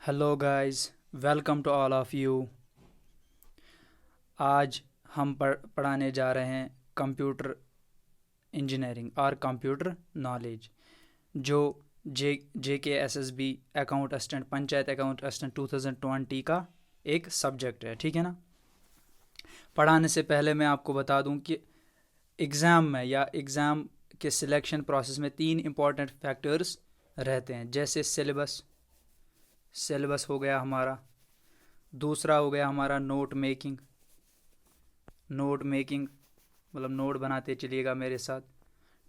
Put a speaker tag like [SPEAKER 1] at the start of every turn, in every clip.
[SPEAKER 1] Hello guys, welcome to all of you. आज हम पढ़ाने जा रहे हैं कंप्यूटर इंजीनियरिंग और कंप्यूटर नॉलेज, जो J K S S B account assistant panchayat account assistant 2020 का एक सब्जेक्ट है। ठीक है ना। पढ़ाने से पहले मैं आपको बता दूं कि एग्ज़ाम में या एग्ज़ाम के सिलेक्शन प्रोसेस में तीन इम्पॉर्टेंट फैक्टर्स रहते हैं, जैसे सिलेबस हो गया हमारा। दूसरा हो गया हमारा नोट मेकिंग मतलब नोट बनाते चलिएगा मेरे साथ,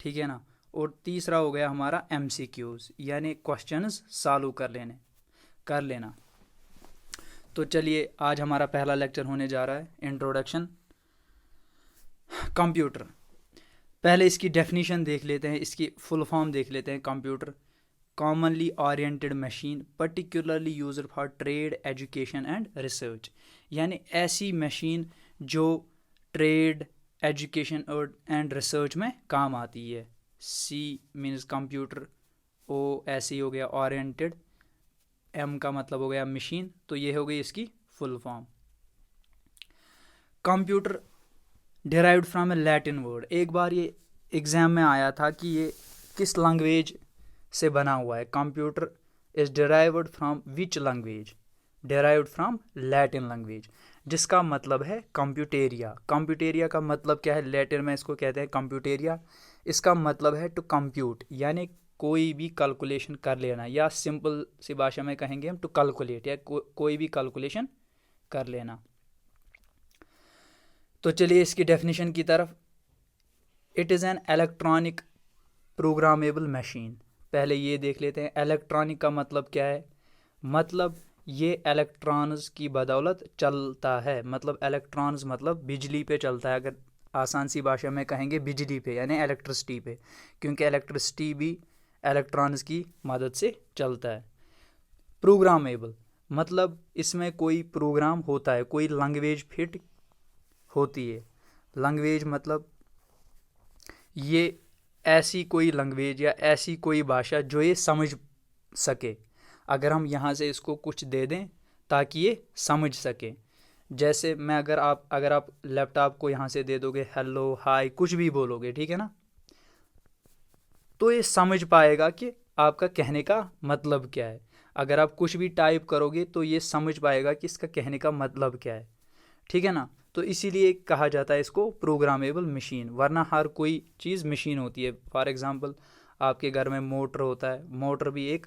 [SPEAKER 1] ठीक है ना। और तीसरा हो गया हमारा MCQs यानी क्वेश्चंस सॉल्व कर लेना। तो चलिए, आज हमारा पहला लेक्चर होने जा रहा है इंट्रोडक्शन कंप्यूटर। पहले इसकी डेफिनेशन देख लेते हैं, इसकी फुल फॉर्म देख लेते हैं। Computer commonly oriented machine particularly used for trade education and research, यानी ऐसी मशीन जो ट्रेड एजुकेशन और एंड रिसर्च में काम आती है। C मीन्स कंप्यूटर, O ऐसी हो गया ओरिएंटेड, M का मतलब हो गया मशीन, तो ये हो गई इसकी full form. Computer derived from A Latin word. एक बार ये एग्ज़ाम में आया था कि ये किस लैंग्वेज से बना हुआ है। Computer is derived from which language? Derived from Latin language, जिसका मतलब है कंप्यूटेरिया। कंप्यूटेरिया का मतलब क्या है? लैटिन में इसको कहते हैं कंप्यूटेरिया। इसका मतलब है टू कंप्यूट, यानी कोई भी कैलकुलेशन कर लेना, या सिंपल सी भाषा में कहेंगे हम टू कैलकुलेट, या कोई भी कैलकुलेशन कर लेना। तो चलिए इसकी डेफिनेशन की तरफ। It is an electronic programmable machine. पहले ये देख लेते हैं इलेक्ट्रॉनिक का मतलब क्या है। मतलब ये इलेक्ट्रॉन्स की बदौलत चलता है, मतलब इलेक्ट्रॉन्स मतलब बिजली पे चलता है। अगर आसान सी भाषा में कहेंगे बिजली पे यानी इलेक्ट्रिसिटी पे, क्योंकि इलेक्ट्रिसिटी भी इलेक्ट्रॉन्स की मदद से चलता है। प्रोग्रामेबल मतलब इसमें कोई प्रोग्राम होता है, कोई लैंग्वेज फिट होती है। लैंग्वेज मतलब ये ऐसी कोई लैंग्वेज या ऐसी कोई भाषा जो ये समझ सके। अगर हम यहाँ से इसको कुछ दे दें ताकि ये समझ सके, जैसे मैं अगर आप लैपटॉप को यहाँ से दे दोगे हेलो हाय कुछ भी बोलोगे, ठीक है ना, तो ये समझ पाएगा कि आपका कहने का मतलब क्या है। अगर आप कुछ भी टाइप करोगे तो ये समझ पाएगा कि इसका कहने का मतलब क्या है, ठीक है ना। तो इसीलिए कहा जाता है इसको प्रोग्रामेबल मशीन, वरना हर कोई चीज़ मशीन होती है। फॉर एग्जांपल आपके घर में मोटर होता है, मोटर भी एक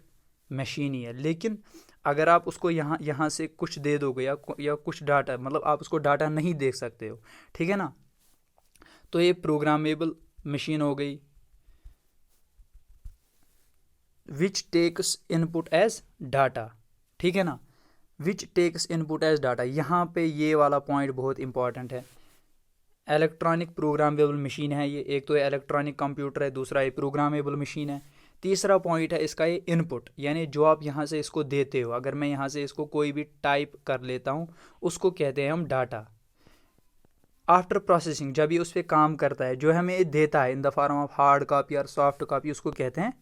[SPEAKER 1] मशीन ही है। लेकिन अगर आप उसको यहाँ से कुछ दे दोगे या कुछ डाटा, मतलब आप उसको डाटा नहीं देख सकते हो, ठीक है ना, तो ये प्रोग्रामेबल मशीन हो गई। Which takes input as data, ठीक है ना, which takes input as data. यहाँ पे ये वाला पॉइंट बहुत इंपॉर्टेंट है। इलेक्ट्रॉनिक प्रोग्रामेबल मशीन है ये, एक तो इलेक्ट्रॉनिक कंप्यूटर है, दूसरा ये प्रोग्रामेबल मशीन है। तीसरा पॉइंट है इसका ये इनपुट, यानी जो आप यहाँ से इसको देते हो। अगर मैं यहाँ से इसको कोई भी टाइप कर लेता हूँ, उसको कहते हैं हम डाटा। आफ्टर प्रोसेसिंग, जब ये उस पर काम करता है, जो हमें देता है in the form of hard copy और सॉफ्ट कॉपी, उसको कहते हैं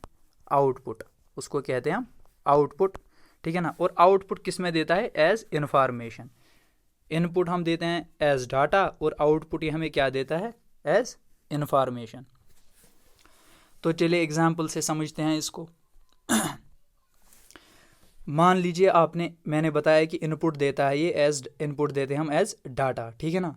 [SPEAKER 1] आउटपुट। उसको कहते हैं हम आउटपुट, ठीक है ना। और आउटपुट किस में देता है? As information. इनपुट हम देते हैं एज डाटा और आउटपुट ये हमें क्या देता है? As information. तो चलिए एग्जाम्पल से समझते हैं इसको। मान लीजिए मैंने बताया कि इनपुट देता है ये एज इनपुट देते हैं हम एज डाटा, ठीक है ना।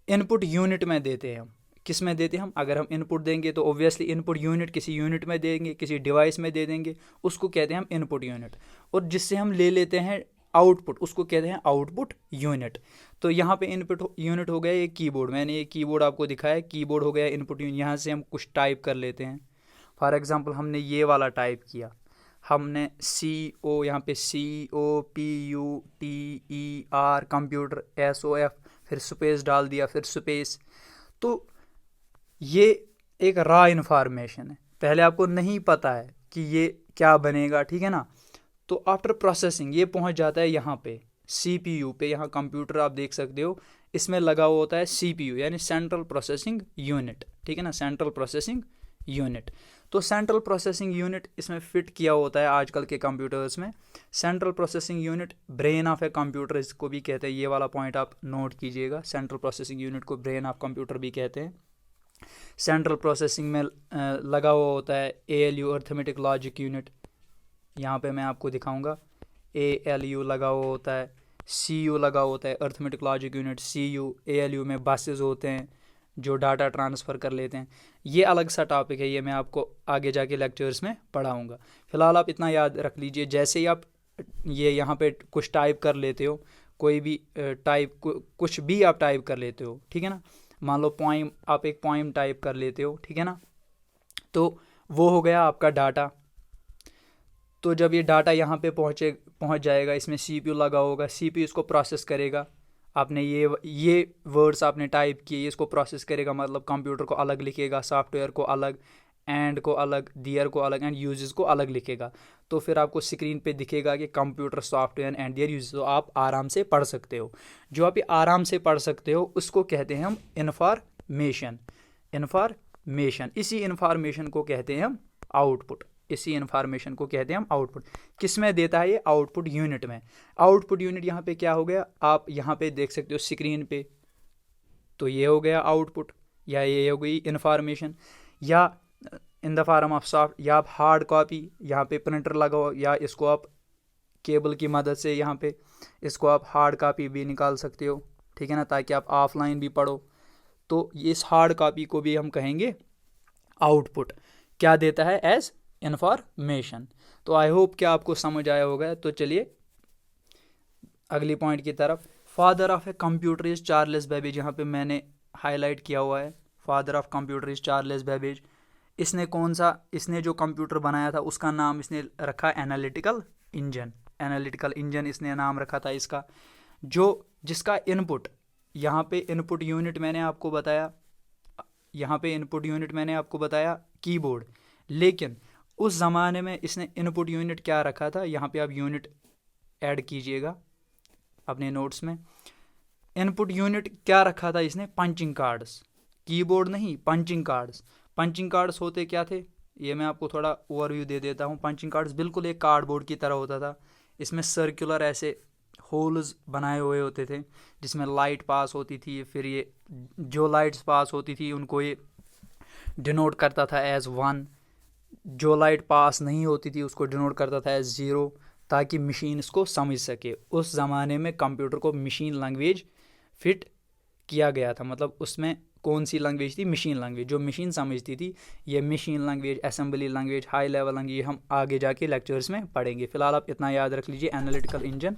[SPEAKER 1] इनपुट यूनिट में देते हैं हम। किस में देते हैं हम? अगर हम इनपुट देंगे तो ऑब्वियसली इनपुट यूनिट किसी यूनिट में देंगे, किसी डिवाइस में दे देंगे, उसको कहते हैं हम इनपुट यूनिट। और जिससे हम ले लेते हैं आउटपुट, उसको कहते हैं आउटपुट यूनिट। तो यहाँ पे इनपुट यूनिट हो गया ये कीबोर्ड। मैंने ये कीबोर्ड आपको दिखाया, कीबोर्ड हो गया इनपुट यूनिट। यहाँ से हम कुछ टाइप कर लेते हैं। फॉर एग्जांपल हमने ये वाला टाइप किया, हमने CO, यहाँ पे COMPUTER कंप्यूटर SOF, फिर स्पेस डाल दिया, फिर स्पेस। तो ये एक रॉ इन्फॉर्मेशन है, पहले आपको नहीं पता है कि ये क्या बनेगा, ठीक है ना। तो आफ्टर प्रोसेसिंग ये पहुंच जाता है यहाँ पे CPU पे। यहाँ कंप्यूटर आप देख सकते हो, इसमें लगा हुआ होता है CPU यानी सेंट्रल प्रोसेसिंग यूनिट, ठीक है ना, सेंट्रल प्रोसेसिंग यूनिट। तो सेंट्रल प्रोसेसिंग यूनिट इसमें फिट किया होता है आजकल के कंप्यूटर्स में। Central processing unit brain of a computer इसको भी कहते हैं, ये वाला पॉइंट आप नोट कीजिएगा। सेंट्रल प्रोसेसिंग यूनिट को ब्रेन ऑफ कंप्यूटर भी कहते हैं। सेंट्रल प्रोसेसिंग में लगा हुआ होता है ALU अर्थमेटिक लॉजिक यूनिट, यहाँ पे मैं आपको दिखाऊंगा। ALU लगा हुआ होता है, CU लगा होता है arithmetic logic unit, CU ALU में बसेस होते हैं जो डाटा ट्रांसफ़र कर लेते हैं। ये अलग सा टॉपिक है, ये मैं आपको आगे जाके लेक्चर्स में पढ़ाऊँगा। फ़िलहाल आप इतना याद रख लीजिए, जैसे ही आप ये यहाँ पे कुछ टाइप कर लेते हो, कोई भी कुछ भी आप टाइप कर लेते हो, ठीक है ना। मान लो पोइम, आप एक पोइम टाइप कर लेते हो, ठीक है ना, तो वो हो गया आपका डाटा। तो जब ये डाटा यहाँ पे पहुँच जाएगा, इसमें CPU लगा होगा, CPU इसको प्रोसेस करेगा। आपने ये वर्ड्स आपने टाइप किए, इसको प्रोसेस करेगा, मतलब कंप्यूटर को अलग लिखेगा, सॉफ्टवेयर को अलग, एंड को अलग, दियर को अलग, एंड यूजेस को अलग लिखेगा। तो फिर आपको स्क्रीन पे दिखेगा कि computer software and their uses, तो आप आराम से पढ़ सकते हो। जो आप ये आराम से पढ़ सकते हो उसको कहते हैं हम इन्फॉर्मेशन। इसी इन्फॉर्मेशन को कहते हैं हम आउटपुट। इसी इन्फॉर्मेशन को कहते हैं हम आउटपुट। किस में देता है ये? आउटपुट यूनिट में। आउटपुट यूनिट यहाँ पे क्या हो गया, आप यहाँ पे देख सकते हो स्क्रीन पे, तो ये हो गया आउटपुट, या ये हो गई इन्फॉर्मेशन। या in the form of soft, या आप हार्ड कॉपी, यहाँ पे प्रिंटर लगाओ, या इसको आप केबल की मदद से यहाँ पे इसको आप हार्ड कॉपी भी निकाल सकते हो, ठीक है ना, ताकि आप ऑफलाइन भी पढ़ो। तो इस हार्ड कॉपी को भी हम कहेंगे आउटपुट। क्या देता है? As information. तो आई होप कि आपको समझ आया होगा। तो चलिए अगली पॉइंट की तरफ। Father of a computer is Charles Babbage, यहाँ पे मैंने हाईलाइट किया हुआ है, father of computer is Charles Babbage. इसने जो कंप्यूटर बनाया था उसका नाम इसने रखा एनालिटिकल इंजन। एनालिटिकल इंजन इसने नाम रखा था इसका, जिसका इनपुट, यहाँ पे इनपुट यूनिट मैंने आपको बताया, कीबोर्ड। लेकिन उस ज़माने में इसने इनपुट यूनिट क्या रखा था, यहाँ पे आप यूनिट ऐड कीजिएगा अपने नोट्स में। इनपुट यूनिट क्या रखा था इसने? Punching cards. कीबोर्ड नहीं, पंचिंग कार्ड्स। पंचिंग कार्ड्स होते क्या थे, ये मैं आपको थोड़ा ओवरव्यू दे देता हूँ। पंचिंग कार्ड्स बिल्कुल एक कार्डबोर्ड की तरह होता था। इसमें सर्कुलर ऐसे होल्स बनाए हुए होते थे जिसमें लाइट पास होती थी। फिर ये जो लाइट्स पास होती थी उनको ये डिनोट करता था एज 1। जो लाइट पास नहीं होती थी उसको डिनोट करता था एज 0, ताकि मशीन इसको समझ सके। उस ज़माने में कंप्यूटर को मशीन लैंग्वेज फिट किया गया था, मतलब उसमें कौन सी लैंग्वेज थी? मशीन लैंग्वेज, जो मशीन समझती थी। ये machine language, assembly language, high level language हम आगे जाके लेक्चर्स में पढ़ेंगे। फिलहाल आप इतना याद रख लीजिए, एनालिटिकल इंजन,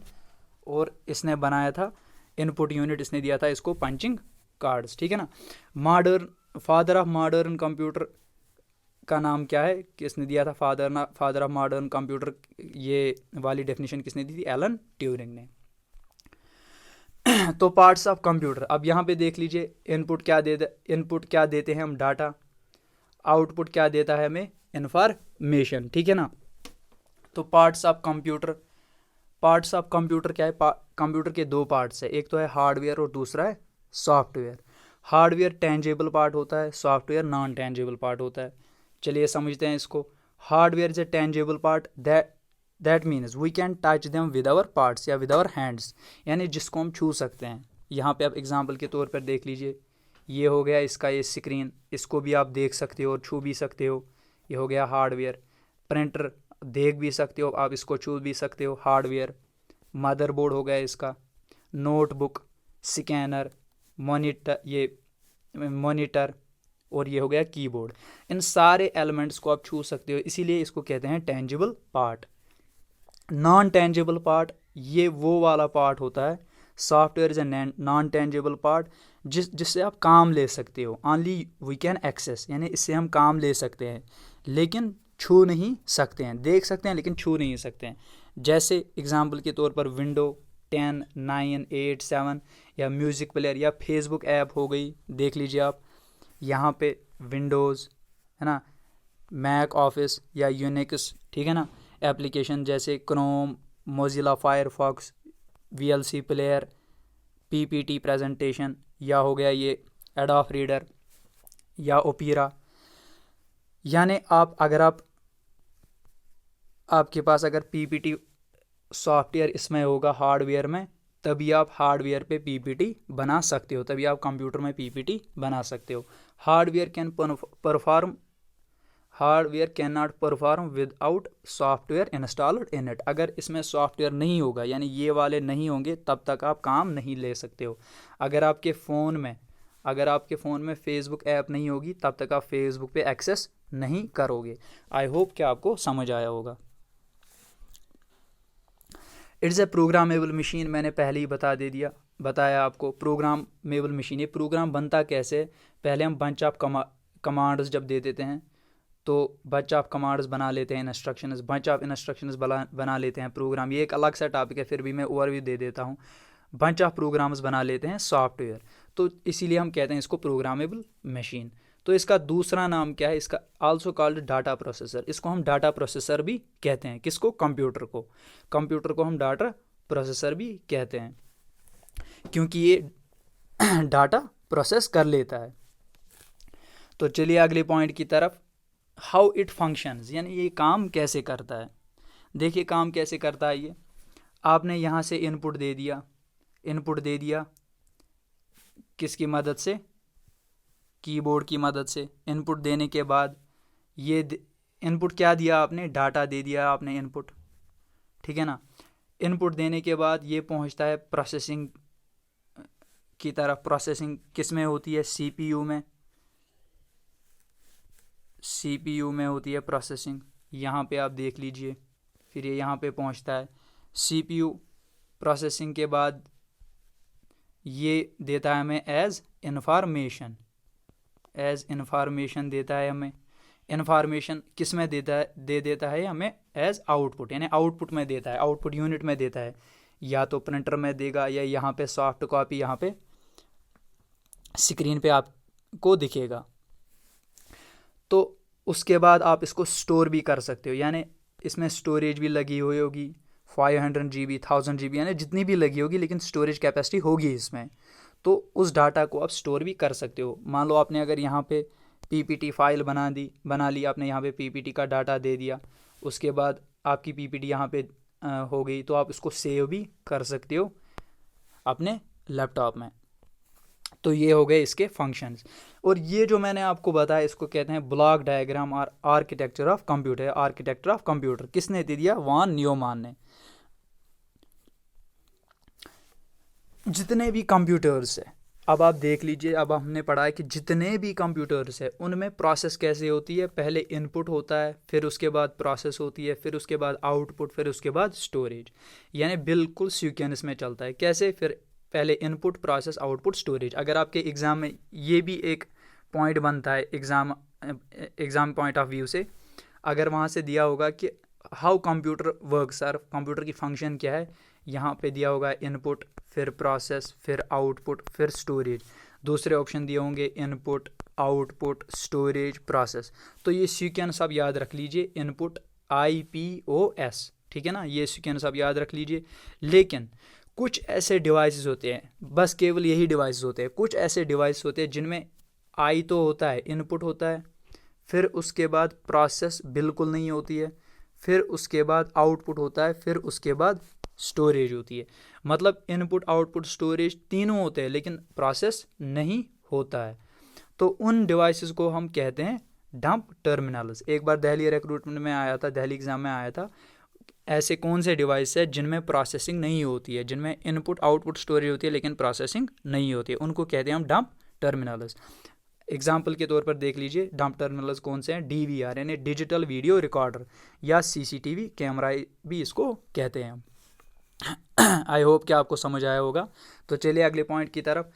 [SPEAKER 1] और इसने बनाया था इनपुट यूनिट, इसने दिया था इसको पंचिंग कार्ड्स, ठीक है ना। फादर ऑफ मॉडर्न कंप्यूटर का नाम क्या है, किसने दिया था? फादर ऑफ मॉडर्न कंप्यूटर, ये वाली डेफिनेशन किसने दी थी? एलन ट्यूरिंग ने। तो पार्ट्स ऑफ कंप्यूटर, अब यहाँ पे देख लीजिए, इनपुट क्या देते हैं हम? डाटा। आउटपुट क्या देता है हमें? इन्फॉर्मेशन, ठीक है ना। तो पार्ट्स ऑफ कंप्यूटर क्या है? कंप्यूटर के दो पार्ट्स है, एक तो है हार्डवेयर और दूसरा है सॉफ्टवेयर। हार्डवेयर टेंजेबल पार्ट होता है, सॉफ्टवेयर नॉन टेंजेबल पार्ट होता है। चलिए समझते हैं इसको। Hardware is a tangible part, that means we can touch them with our parts या विद आवर हैंड्स, यानी जिसको हम छू सकते हैं। यहाँ पे आप एग्जांपल के तौर पर देख लीजिए, ये हो गया इसका ये स्क्रीन, इसको भी आप देख सकते हो और छू भी सकते हो, ये हो गया हार्डवेयर। प्रिंटर देख भी सकते हो आप, इसको छू भी सकते हो, हार्डवेयर। मदरबोर्ड हो गया इसका, नोटबुक, स्कैनर, मॉनिटर, और ये हो गया कीबोर्ड। इन सारे एलिमेंट्स को आप छू सकते हो, इसीलिए इसको कहते हैं tangible part. Non tangible part, ये वो वाला पार्ट होता है, software is a non tangible part, जिससे आप काम ले सकते हो। ओनली वी कैन एक्सेस, यानी इससे हम काम ले सकते हैं लेकिन छू नहीं सकते हैं। देख सकते हैं लेकिन छू नहीं सकते हैं। जैसे एग्जांपल के तौर पर विंडो 10, 9, 8, 7, या म्यूज़िक प्लेयर या फेसबुक ऐप हो गई, देख लीजिए आप यहाँ पे विंडोज़ है ना, मैक ऑफिस या यूनिक्स, ठीक है ना, एप्लीकेशन जैसे Chrome, Mozilla Firefox, VLC player, PPT presentation, या हो गया ये एडोब रीडर या ओपेरा, यानी आपके पास अगर पीपीटी सॉफ्टवेयर इसमें होगा हार्डवेयर में, तभी आप हार्डवेयर पे पीपीटी बना सकते हो, तभी आप कंप्यूटर में पीपीटी बना सकते हो। Hardware can not perform without software installed in it. अगर इसमें सॉफ्टवेयर नहीं होगा, यानी ये वाले नहीं होंगे, तब तक आप काम नहीं ले सकते हो। अगर आपके फ़ोन में फेसबुक ऐप नहीं होगी, तब तक आप फेसबुक पे एक्सेस नहीं करोगे। आई होप कि आपको समझ आया होगा। इट्स ए प्रोग्रामेबल मशीन, मैंने पहले ही बताया आपको। प्रोग्रामेबल मशीन, ये प्रोग्राम बनता कैसे? पहले हम बंच ऑफ कमांड्स जब दे देते हैं, तो बंच ऑफ कमांड्स बना लेते हैं, बंच ऑफ इंस्ट्रक्शंस बना लेते हैं प्रोग्राम। ये एक अलग सा टॉपिक है, फिर भी मैं ओवरव्यू दे देता हूँ। बंच ऑफ प्रोग्राम्स बना लेते हैं सॉफ्टवेयर, तो इसीलिए हम कहते हैं इसको प्रोग्रामेबल मशीन। तो इसका दूसरा नाम क्या है? इसका आल्सो कॉल्ड डाटा प्रोसेसर। इसको हम डाटा प्रोसेसर भी कहते हैं। किसको? कंप्यूटर को हम डाटा प्रोसेसर भी कहते हैं, क्योंकि ये डाटा प्रोसेस कर लेता है। तो चलिए अगले पॉइंट की तरफ। हाउ इट फंक्शंस, यानी ये काम कैसे करता है। देखिए काम कैसे करता है ये। आपने यहाँ से इनपुट दे दिया किसकी मदद से? कीबोर्ड की मदद से। इनपुट देने के बाद ये इनपुट क्या दिया आपने? डाटा दे दिया आपने इनपुट, ठीक है ना। इनपुट देने के बाद ये पहुंचता है प्रोसेसिंग की तरफ। प्रोसेसिंग किस में होती है? सीपीयू में होती है प्रोसेसिंग। यहाँ पे आप देख लीजिए, फिर ये यहाँ पे पहुंचता है सीपीयू। प्रोसेसिंग के बाद ये देता है हमें एज इन्फॉर्मेशन देता है हमें। इन्फॉर्मेशन किस में देता है हमें? एज आउटपुट, यानी आउटपुट में देता है, आउटपुट यूनिट में देता है। या तो प्रिंटर में देगा, या यहाँ पे सॉफ्ट कॉपी यहाँ पे स्क्रीन पे आपको दिखेगा। तो उसके बाद आप इसको स्टोर भी कर सकते हो, यानी इसमें स्टोरेज भी लगी हुई होगी 500 GB 1000 GB, यानी जितनी भी लगी होगी, लेकिन स्टोरेज कैपेसिटी होगी इसमें। तो उस डाटा को आप स्टोर भी कर सकते हो। मान लो आपने अगर यहाँ पे पीपीटी फाइल बना ली, आपने यहाँ पे पीपीटी का डाटा दे दिया, उसके बाद आपकी पीपीटी यहाँ पे हो गई, तो आप इसको सेव भी कर सकते हो अपने लैपटॉप में। तो ये हो गए इसके फंक्शंस। और ये जो मैंने आपको बताया, इसको कहते हैं ब्लॉक डायग्राम और आर्किटेक्चर ऑफ कंप्यूटर। किसने दे दिया? वॉन न्यूमैन ने। जितने भी कंप्यूटर्स है, अब आप देख लीजिए, अब हमने पढ़ा है कि जितने भी कंप्यूटर्स है उनमें प्रोसेस कैसे होती है? पहले इनपुट होता है, फिर उसके बाद प्रोसेस होती है, फिर उसके बाद आउटपुट, फिर उसके बाद स्टोरेज, यानी बिल्कुल सीक्वेंस में चलता है। कैसे? फिर पहले इनपुट, प्रोसेस, आउटपुट, स्टोरेज। अगर आपके एग्ज़ाम में ये भी एक पॉइंट बनता है एग्ज़ाम पॉइंट ऑफ व्यू से, अगर वहाँ से दिया होगा कि how computer work sir, computer की फंक्शन क्या है, यहाँ पे दिया होगा इनपुट, फिर प्रोसेस, फिर आउटपुट, फिर स्टोरेज। दूसरे ऑप्शन दिए होंगे इनपुट, आउटपुट, स्टोरेज, प्रोसेस। तो ये सीक्वेंस आप याद रख लीजिए, इनपुट IPOS, ठीक है ना, ये सीक्वेंस आप याद रख लीजिए। लेकिन कुछ ऐसे डिवाइसेस होते हैं, बस केवल यही डिवाइसेस होते हैं, कुछ ऐसे डिवाइस होते हैं जिनमें आई तो होता है, इनपुट होता है, फिर उसके बाद प्रोसेस बिल्कुल नहीं होती है, फिर उसके बाद आउटपुट होता है, फिर उसके बाद स्टोरेज होती है। मतलब इनपुट, आउटपुट, स्टोरेज तीनों होते हैं, लेकिन प्रोसेस नहीं होता है। तो उन डिवाइसेस को हम कहते हैं डंप टर्मिनल्स। एक बार दिल्ली रिक्रूटमेंट में आया था, दिल्ली एग्जाम में आया था, ऐसे कौन से डिवाइस है जिनमें प्रोसेसिंग नहीं होती है, जिनमें इनपुट, आउटपुट, स्टोरेज होती है लेकिन प्रोसेसिंग नहीं होती है, उनको कहते हैं हम डंप टर्मिनल्स। एग्जाम्पल के तौर पर देख लीजिए डंप टर्मिनल्स कौन से हैं? DVR यानी डिजिटल वीडियो रिकॉर्डर, या CCTV कैमरा भी इसको कहते हैं। आई होप कि आपको समझ आया होगा। तो चलिए अगले पॉइंट की तरफ,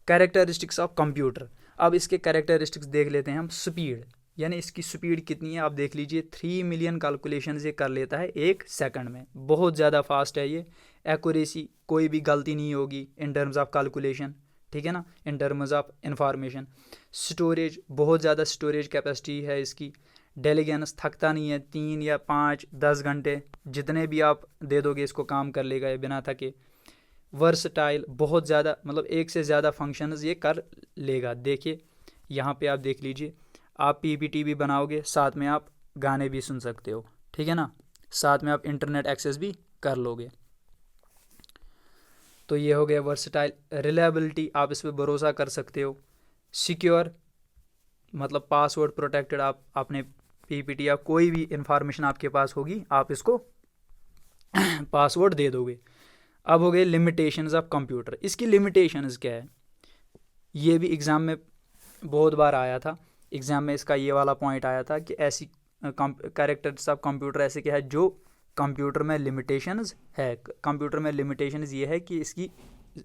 [SPEAKER 1] कैरेक्टरिस्टिक्स ऑफ कंप्यूटर। अब इसके कैरेक्टरिस्टिक्स देख लेते हैं हम। स्पीड, यानी इसकी स्पीड कितनी है आप देख लीजिए। 3 मिलियन कैलकुलेशन ये कर लेता है 1 सेकंड में, बहुत ज़्यादा फास्ट है ये। एक्यूरेसी, कोई भी गलती नहीं होगी इन टर्म्स ऑफ कैलकुलेशन, ठीक है ना, in terms of information. Storage, बहुत ज़्यादा स्टोरेज कैपेसिटी है इसकी। डेलीगेंस, थकता नहीं है, 3 या 5 10 घंटे जितने भी आप दे दोगे इसको काम कर लेगा ये बिना थके। वर्सटाइल, बहुत ज़्यादा, मतलब एक से ज़्यादा फंक्शंस ये कर लेगा। देखिए यहाँ पे आप देख लीजिए, आप पीपीटी भी बनाओगे, साथ में आप गाने भी सुन सकते हो, ठीक है ना, साथ में आप इंटरनेट एक्सेस भी कर लोगे। तो ये हो गया वर्सटाइल। रिलायबिलिटी, आप इस पर भरोसा कर सकते हो। सिक्योर, मतलब पासवर्ड प्रोटेक्टेड, आप अपने पीपीटी या कोई भी इंफॉर्मेशन आपके पास होगी आप इसको पासवर्ड दे दोगे। अब हो गए लिमिटेशंस ऑफ कंप्यूटर। इसकी लिमिटेशंस क्या है, ये भी एग्ज़ाम में बहुत बार आया था। एग्ज़ाम में इसका ये वाला पॉइंट आया था कि ऐसी कैरेक्टर्स ऑफ कंप्यूटर ऐसे क्या है जो कंप्यूटर में लिमिटेशंस है। कंप्यूटर में लिमिटेशंस ये है कि इसकी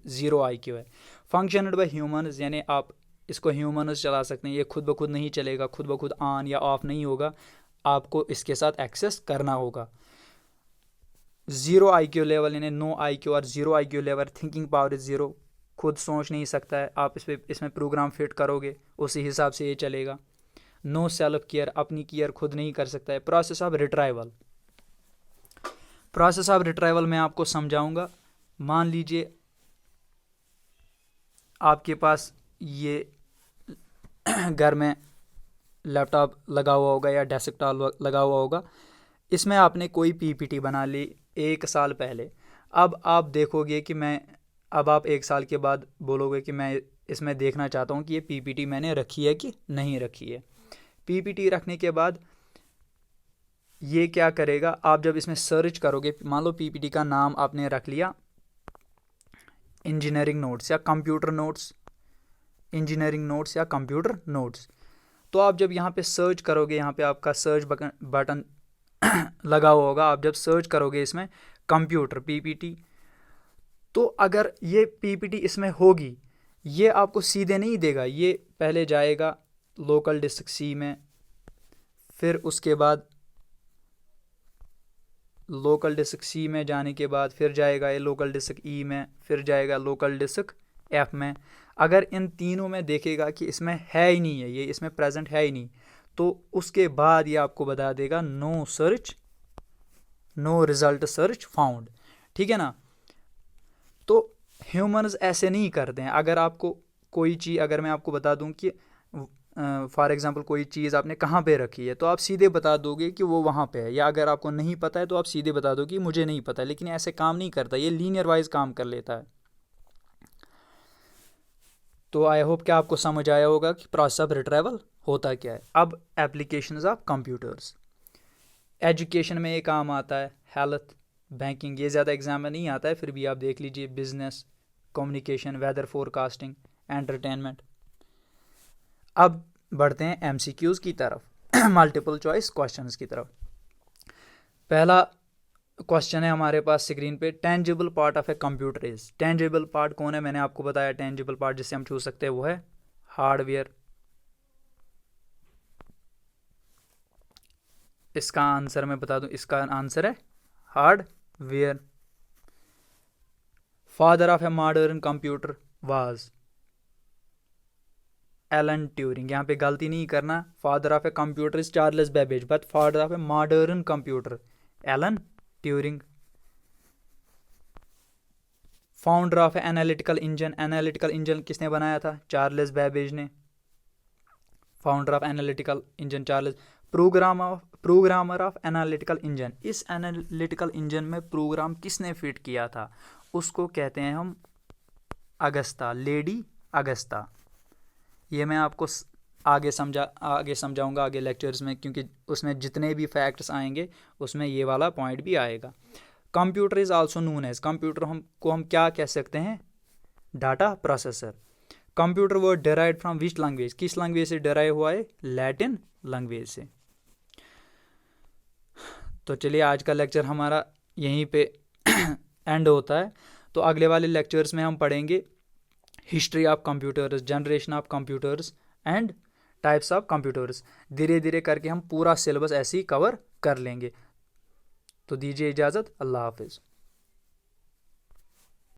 [SPEAKER 1] ज़ीरो IQ है। फंक्शनड बाय ह्यूमन्स, यानी आप इसको ह्यूमन्स चला सकते हैं, ये खुद ब खुद नहीं चलेगा, खुद ब खुद ऑन या ऑफ नहीं होगा, आपको इसके साथ एक्सेस करना होगा। ज़ीरो IQ लेवल, यानी नो IQ और zero IQ level, thinking power is zero, खुद सोच नहीं सकता है, आप इसमें प्रोग्राम फिट करोगे उसी हिसाब से ये चलेगा। नो सेल्फ केयर, अपनी केयर खुद नहीं कर सकता है। Process of retrieval, process of retrieval मैं आपको समझाऊंगा। मान लीजिए आपके पास ये घर में लैपटॉप लगा हुआ होगा या डेस्कटॉप लगा हुआ होगा, इसमें आपने कोई पीपीटी बना ली 1 साल पहले। अब आप देखोगे कि अब आप 1 साल के बाद बोलोगे कि मैं इसमें देखना चाहता हूँ कि ये पीपीटी मैंने रखी है कि नहीं रखी है। पीपीटी रखने के बाद ये क्या करेगा, आप जब इसमें सर्च करोगे, मान लो पीपीटी का नाम आपने रख लिया इंजीनियरिंग नोट्स या कंप्यूटर नोट्स, इंजीनियरिंग नोट्स या कंप्यूटर नोट्स, तो आप जब यहाँ पे सर्च करोगे, यहाँ पे आपका सर्च बटन लगा हुआ होगा, आप जब सर्च करोगे इसमें कंप्यूटर पीपीटी, तो अगर ये पीपीटी इसमें होगी, ये आपको सीधे नहीं देगा, ये पहले जाएगा लोकल डिस्क C में, फिर उसके बाद लोकल डिस्क C में जाने के बाद फिर जाएगा ये लोकल डिस्क E में, फिर जाएगा लोकल डिस्क F में। अगर इन तीनों में देखेगा कि इसमें है ही नहीं है, ये इसमें प्रेजेंट है ही नहीं, तो उसके बाद ये आपको बता देगा no search, no result search found, ठीक है ना। तो ह्यूमन्स ऐसे नहीं करते हैं। अगर आपको कोई चीज़, अगर मैं आपको बता दूं कि फॉर एग्जांपल कोई चीज़ आपने कहाँ पे रखी है, तो आप सीधे बता दोगे कि वो वहाँ पे है, या अगर आपको नहीं पता है तो आप सीधे बता दोगे कि मुझे नहीं पता है। लेकिन ऐसे काम नहीं करता, ये लीनियर वाइज काम कर लेता है। तो आई होप कि आपको समझ आया होगा कि प्रोसेस ऑफ रिट्राइवल होता क्या है। अब एप्लीकेशंस ऑफ कंप्यूटर्स, एजुकेशन में ये काम आता है, हेल्थ, बैंकिंग, ये ज़्यादा एग्जाम में नहीं आता है, फिर भी आप देख लीजिए, business, communication, weather forecasting, entertainment. अब बढ़ते हैं MCQs की तरफ, मल्टीपल चॉइस क्वेश्चंस की तरफ। पहला क्वेश्चन है हमारे पास स्क्रीन पे, tangible part of a computer is. Tangible part कौन है, मैंने आपको बताया टेंजिबल पार्ट जिससे हम छू सकते हैं वो है हार्डवेयर। इसका आंसर मैं बता दूं, इसका आंसर है hardware. Father of a modern computer was Alan Turing. यहाँ पे गलती नहीं करना, father of a computer is Charles Babbage, but father of a modern computer Alan Turing. Founder of analytical engine, analytical engine किसने बनाया था, Charles Babbage ने। Founder of analytical engine Charles. Programmer of analytical engine, इस analytical engine में programme किसने fit किया था, उसको कहते हैं हम अगस्ता, लेडी अगस्ता। ये मैं आपको आगे समझाऊंगा आगे लेक्चर्स में, क्योंकि उसमें जितने भी फैक्ट्स आएंगे उसमें ये वाला पॉइंट भी आएगा। Computer is also known as, computer हम क्या कह सकते हैं, data processor. Computer word derive from which language, किस लैंग्वेज से डेराइव हुआ है, लैटिन लैंग्वेज से। तो चलिए आज का लेक्चर हमारा यहीं पे एंड होता है। तो अगले वाले लेक्चर्स में हम पढ़ेंगे history of computers, generation of computers and types of computers. धीरे धीरे करके हम पूरा सिलेबस ऐसे ही कवर कर लेंगे। तो दीजिए इजाज़त, अल्लाह हाफिज़।